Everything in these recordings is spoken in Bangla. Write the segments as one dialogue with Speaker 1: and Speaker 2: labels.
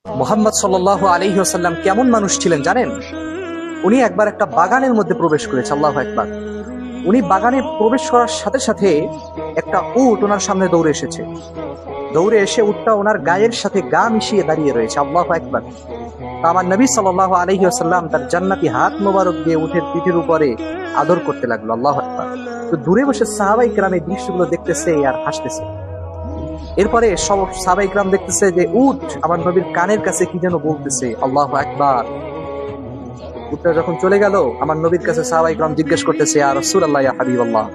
Speaker 1: মুহাম্মদ সাল্লাল্লাহু আলাইহি ওয়াসাল্লাম কেমন মানুষ ছিলেন জানেন? উনি একবার একটা বাগানের মধ্যে প্রবেশ করেছে। আল্লাহু আকবার। উনি বাগানে প্রবেশ করার সাথে সাথে একটা উট ওনার সামনে দৌড়ে এসেছে। দৌড়ে এসে উটটা ওনার গায়ের সাথে গা মিশিয়ে দাঁড়িয়ে রয়েছে। আল্লাহু আকবার। তা আমার নবী সাল্লাল্লাহু আলাইহি ওয়াসাল্লাম তার জান্নাতি হাত মোবারক দিয়ে উটের পিঠের উপরে আদর করতে লাগলো। আল্লাহু আকবার। তো দূরে বসে সাহাবায়ে কেরাম এই দৃশ্যগুলো দেখতেছে আর হাসতেছে। এরপরে সব সাহাবায়ে কেরাম দেখতেছে যে উট আমার নবীর কানের কাছে কি যেন বলতেছে। আল্লাহু আকবার। উটটা যখন চলে গেল, আমার নবীর কাছে সাহাবায়ে কেরাম জিজ্ঞেস করতেছে, ইয়া রাসূলুল্লাহ, ইয়া হাবিবাল্লাহ,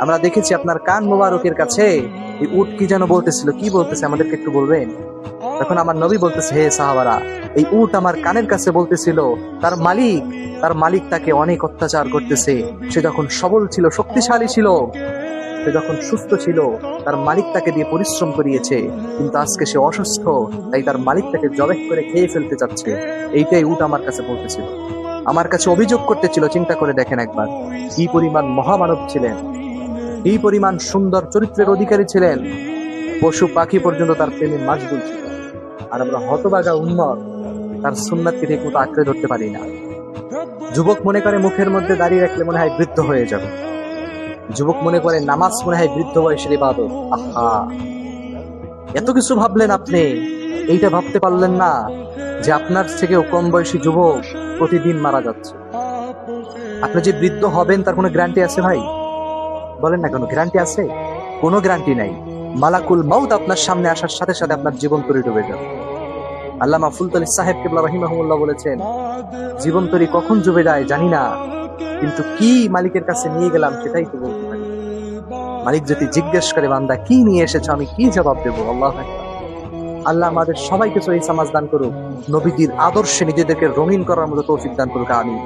Speaker 1: আমরা দেখেছি আপনার কান মোবারকের কাছে এই উট কি যেন বলতেছিল, কি বলতেছে আমাদেরকে একটু বলবেন? তখন আমার নবী বলতেছে, হে সাহাবারা, এই উট আমার কানের কাছে বলতেছিল তার মালিক তাকে অনেক অত্যাচার করতেছে। সে যখন সবল ছিল, শক্তিশালী ছিল, সে যখন সুস্থ ছিল, তার মালিক তাকে দিয়ে পরিশ্রম করিয়েছে, কিন্তু আজকে সে অসুস্থ, তাই তার মালিক তাকে জবেহ করে খেয়ে ফেলতে চাচ্ছে। এইটাই উট আমার কাছে বলতেছিল, আমার কাছে অভিযোগ করতেছিল। চিন্তা করে দেখেন একবার, কি পরিমাণ মহামানব ছিলেন, কি পরিমাণ সুন্দর চরিত্রের অধিকারী ছিলেন। পশু পাখি পর্যন্ত তার প্রেমে মাশগুল ছিল। আর আমরা হতবাগা উন্মত, তার সুন্নাতকে ঠিক মতো আঁকড়ে ধরতে পারি না। যুবক মনে করে মুখের মধ্যে দাঁড়িয়ে রাখলে মনে হয় বৃদ্ধ হয়ে যাবে। যুবক মনে করে নামাজ মনে হয় বৃদ্ধ বয়সের ইবাদত। আহা, এত কিছু ভাবলেন আপনি, এইটা ভাবতে পারলেন না যে আপনার থেকেও কম বয়সী যুবক প্রতিদিন মারা যাচ্ছে। আপনি যে বৃদ্ধ হবেন তার কোনো গ্যারান্টি আছে ভাই? বলেন না, কোনো গ্যারান্টি আছে? কোনো গ্যারান্টি নাই। মালাকুল মাউত আপনার সামনে আসার সাথে সাথে আপনার জীবন তরী ডুবে যাবে। আল্লামা ফুলতলি সাহেব কিবলা রাহিমাহুল্লাহ বলেছেন, জীবন তরী কখন ডুবে যায় জানি না, কিন্তু কি মালিকের কাছে নিয়ে গেলাম সেটাই তো বলতে পারি। মালিক যদি জিজ্ঞেস করে, বান্দা কি নিয়ে এসেছো, আমি কি জবাব দেবো? আল্লাহু আকবার। আল্লাহ আমাদের সবাইকে সহিহ সমাজ দান করুক, নবীজির আদর্শে নিজেদেরকে রঙিন করার মতো তৌফিক দান করুক। আমিন।